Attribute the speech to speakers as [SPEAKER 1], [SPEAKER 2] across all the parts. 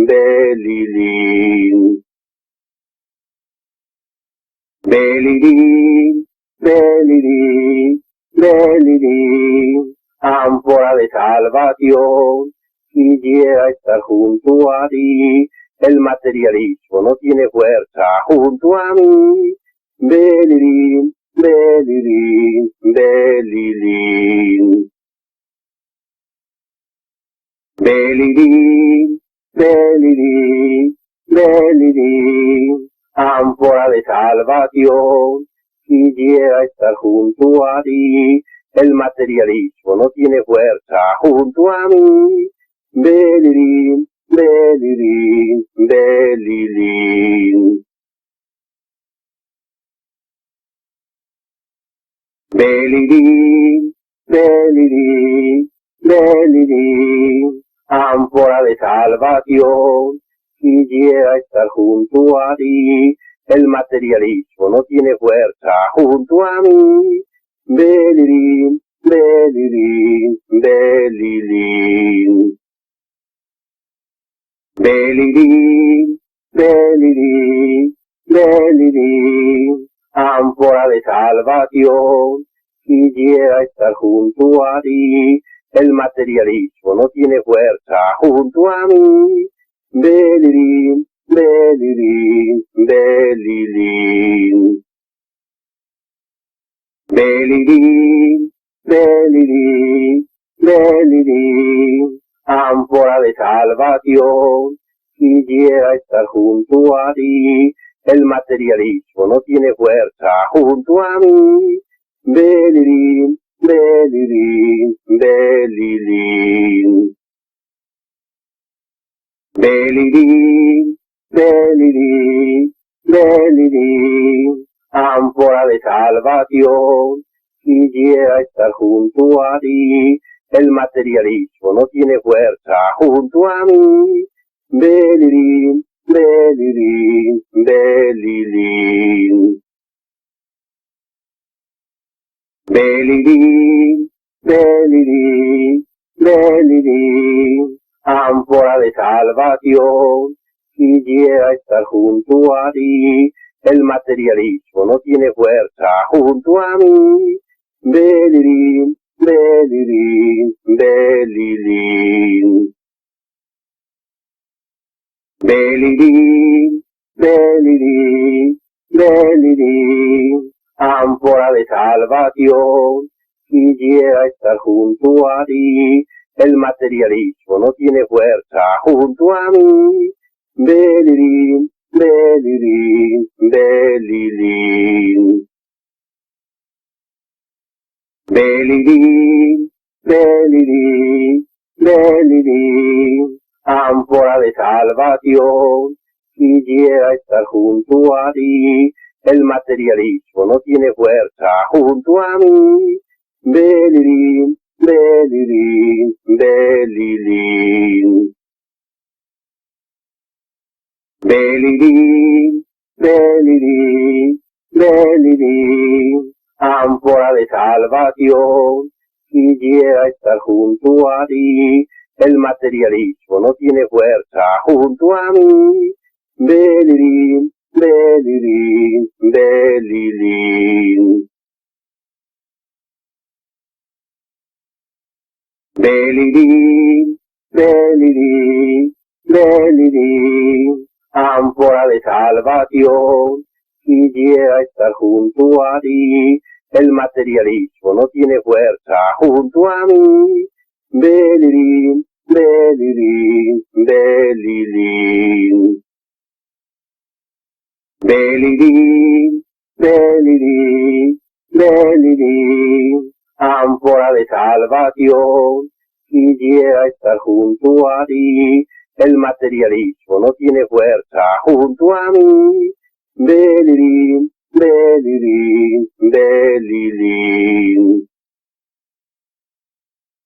[SPEAKER 1] Belilín. Belilín, belilín, belilín, ánfora de salvación, quisiera estar junto a ti. El materialismo no tiene fuerza junto a mí. Belilín, belilín, belilín. Belilín, belilín, belilín, ánfora de salvación, quisiera estar junto a ti. El materialismo no tiene fuerza junto a mí. Belilín, belilín, belilín. Belilín, belilín, belilín, ánfora de salvación, quisiera estar junto a ti. El materialismo no tiene fuerza junto a mí. Belilín, belilín, belilín. Belilín, belilín, belilín, ánfora de salvación, quisiera estar junto a ti. El materialismo no tiene fuerza junto a mí. Belilín, belilín, belilín. Belilín, belilín, belilín, ánfora de salvación, quisiera estar junto a ti. El materialismo no tiene fuerza junto a mí. Belilín, belilín, belilín. Belilín, belilín, belilín, ánfora de salvación, quisiera estar junto a ti. El materialismo no tiene fuerza junto a mí. Belilín, belilín, belilín. Belilín, belilín, belilín, ánfora de salvación, quisiera estar junto a ti. El materialismo no tiene fuerza junto a mí. Belilín, belilín, belilín. Belilín, belilín, belilín, ánfora de salvación, quisiera estar junto a ti. El materialismo no tiene fuerza junto a mí. Belilín, belilín, belilín. Belilín, belilín, belilín, ánfora de salvación, quisiera estar junto a ti. El materialismo no tiene fuerza junto a mí. Belilín, belilín, belilín. Belilín, belilín, belilín, ánfora de salvación, quisiera estar junto a ti. El materialismo no tiene fuerza junto a mí. Belilín, belilín, belilín. Belilín, belilín, belilín, ánfora de salvación, quisiera estar junto a ti. El materialismo no tiene fuerza junto a mí. Belilín, belilín, belilín. Belilín, belilín, belilín, ánfora de salvación, quisiera estar junto a ti. El materialismo no tiene fuerza junto a mí. Belilín, belilín, belilín.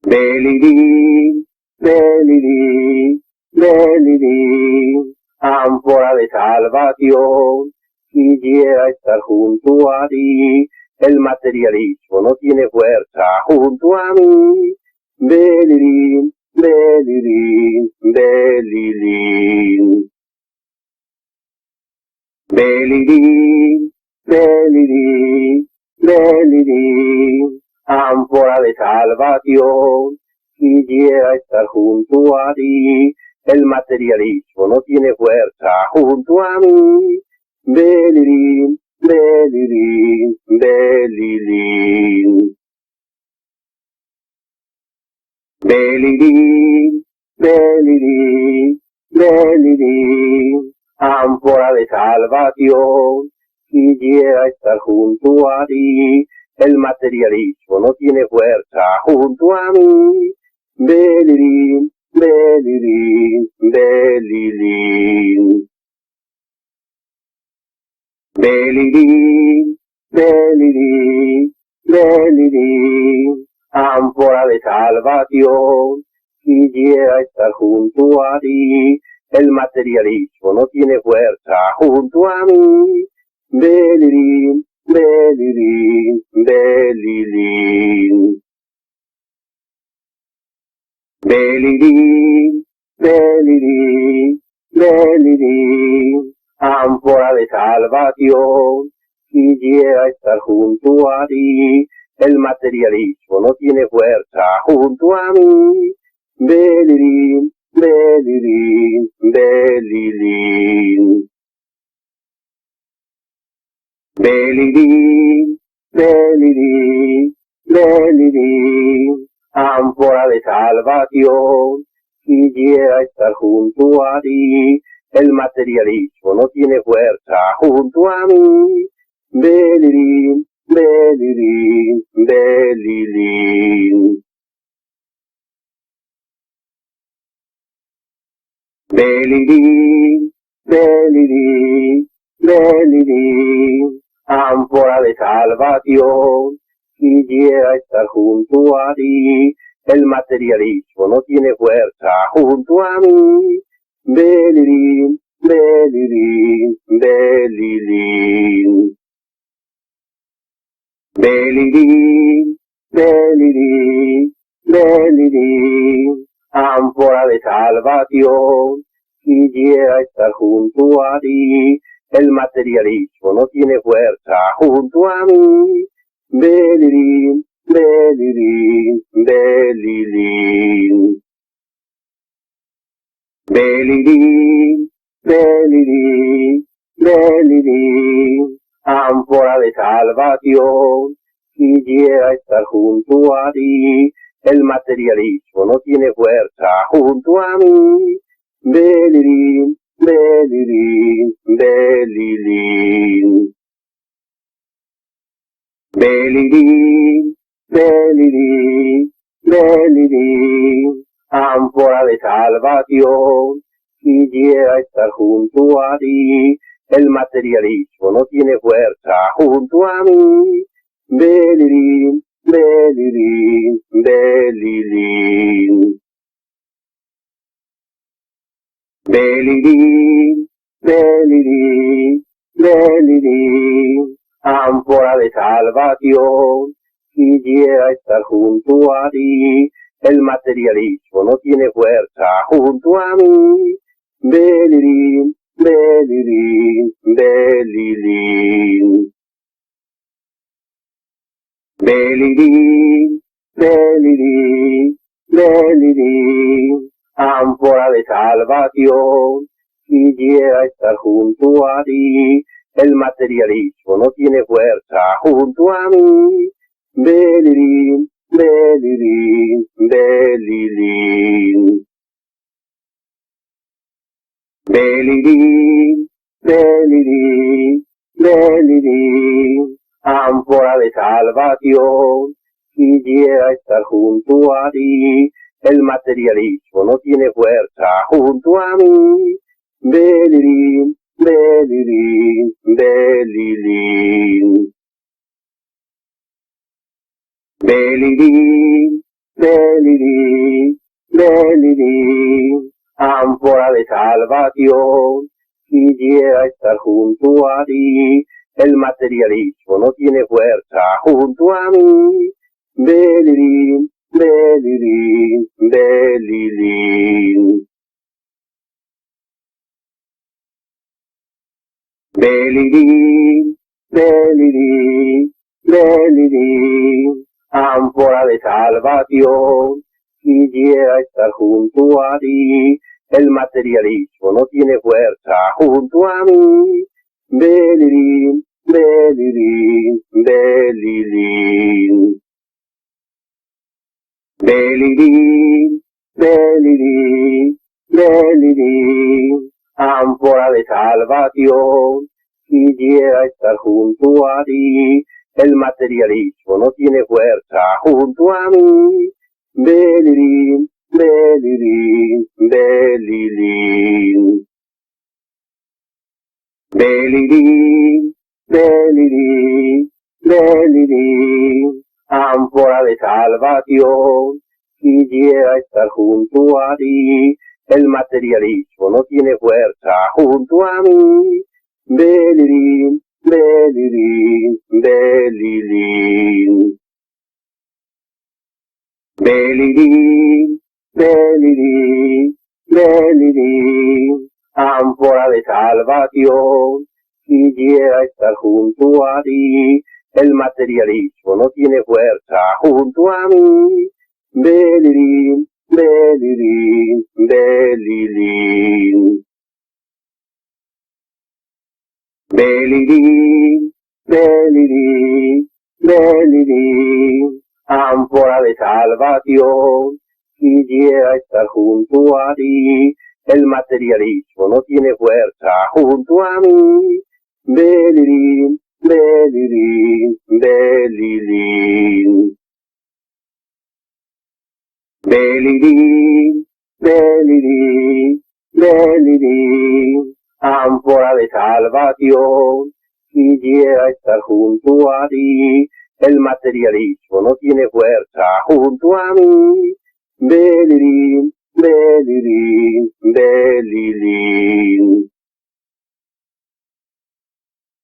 [SPEAKER 1] Belilín, belilín, belilín, ánfora de salvación, quisiera estar junto a ti. El materialismo no tiene fuerza junto a mí. Belilín, Belilín, belilín. Belilín, belilín, belilín. Ánfora de salvación, quisiera estar junto a ti. El materialismo no tiene fuerza junto a mí. Belilín, belilín, belilín. Belilín, belilín, belilín. Ánfora de salvación, quisiera estar junto a ti. El materialismo no tiene fuerza junto a mí. Belilín, belilín, belilín. Belilín, belilín, belilín. Ánfora de salvación, quisiera estar junto a ti. El materialismo no tiene fuerza junto a mí. Belilín, belilín, belilín. Belilín, belilín, belilín. Ánfora de salvación, quisiera estar junto a ti. El materialismo no tiene fuerza junto a mí. Belilín, belilín, belilín. Belilín, belilín, belilín. Ánfora de salvación, quisiera estar junto a ti. El materialismo no tiene fuerza junto a mí. Belilín, belilín, belilín. Belilín, belilín, belilín. Ánfora de salvación, quisiera estar junto a ti. El materialismo no tiene fuerza junto a mí. Belilín, belilín, belilín. Belilín, belilín, belilín. Ánfora de salvación, quisiera estar junto a ti. El materialismo no tiene fuerza junto a mí. Belilín, belilín, belilín. Belilín, belilín, belilín. Ánfora de salvación, quisiera estar junto a ti. El materialismo no tiene fuerza junto a mí. Belilín, belilín, belilín. Belilín, belilín, belilín. Ánfora de salvación, quisiera estar junto a ti. El materialismo no tiene fuerza junto a mí. Belilín, belilín, belilín. Belilín, belilín, belilín. Ánfora de salvación, quisiera estar junto a ti. El materialismo no tiene fuerza junto a mí. Belilín, belilín, belilín. Belilín, belilín, belilín. Ánfora de salvación, quisiera estar junto a ti. El materialismo no tiene fuerza junto a mí. Belilín, belilín, belilín. Belilín, belilín, belilín. Ánfora de salvación, quisiera estar junto a ti. El materialismo no tiene fuerza junto a mí. Belilín, belilín, belilín. Belilín, belilín, belilín. Ánfora de salvación, quisiera estar junto a ti. El materialismo no tiene fuerza junto a mí. Belilín, belilín, belilín. Belilín, belilín, belilín, ánfora de salvación, quisiera estar junto a ti. El materialismo no tiene fuerza junto a mí. Belilín, belilín, belilín. Belilín, belilín, belilín, ánfora de salvación, quisiera estar junto a ti. El materialismo no tiene fuerza junto a mí. Belilín, belilín, belilín. Belilín, belilín, belilín, ánfora de salvación, quisiera estar junto a ti. El materialismo no tiene fuerza junto a mí. Belilín, belilín, belilín. Belilín, belilín, belilín, ánfora de salvación, quisiera estar junto a ti. El materialismo no tiene fuerza junto a mí. Belilín, belilín, belilín. Belilín, belilín, belilín, ánfora de salvación, quisiera estar junto a ti. El materialismo no tiene fuerza junto a mí. Belilín, belilín, belilín. Belilín, belilín, belilín, ánfora de salvación, quisiera estar junto a ti. El materialismo no tiene fuerza junto a mí. Belilín, belilín, belilín.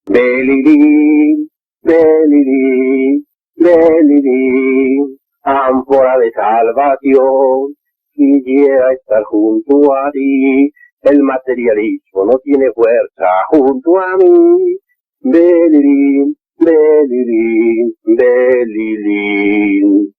[SPEAKER 1] Belilín, belilín, belilín, ánfora de salvación, quisiera estar junto a ti. El materialismo no tiene fuerza junto a mí. Belilín, belilín, belilín.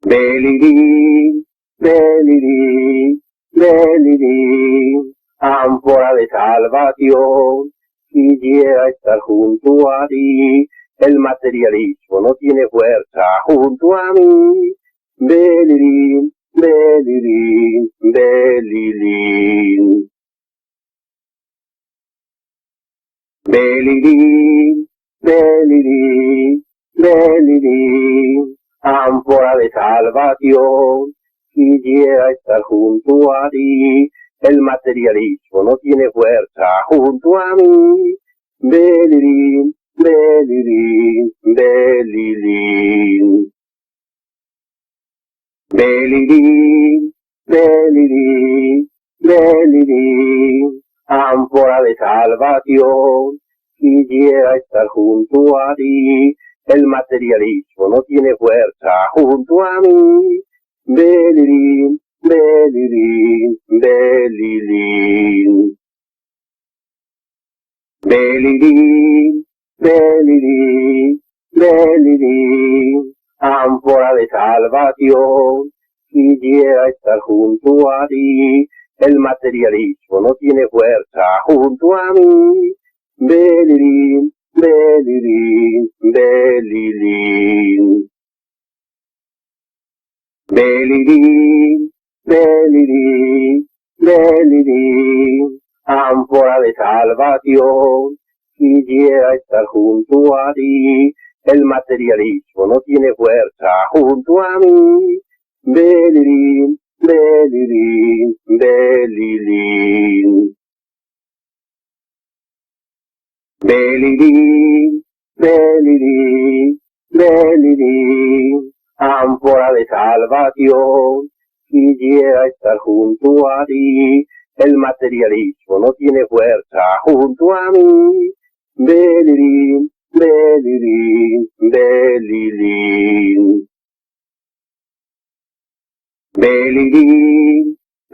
[SPEAKER 1] Belilín, belilín, belilín, ánfora de salvación, quisiera estar junto a ti. El materialismo no tiene fuerza junto a mí. Belilín, belilín, belilín. Belilín, belilín, belilín, ánfora de salvación, quisiera estar junto a ti. El materialismo no tiene fuerza junto a mí. Belilín, belilín, belilín. Belilín, belilín, belilín, ánfora de salvación, quisiera estar junto a ti. El materialismo no tiene fuerza junto a mí. Belilín, belilín, belilín. Belilín, belilín, belilín, ánfora de salvación, quisiera estar junto a ti. El materialismo no tiene fuerza junto a mí. Belilín, belilín, belilín. Belilín, belilín, belilín, ánfora de salvación, quisiera estar junto a ti. El materialismo no tiene fuerza junto a mí. Belilín, belilín, belilín. Belilín, belilín, belilín, ánfora de salvación, quisiera estar junto a ti. El materialismo no tiene fuerza junto a mí. Belilín, Belilín, Belilín. Belilín,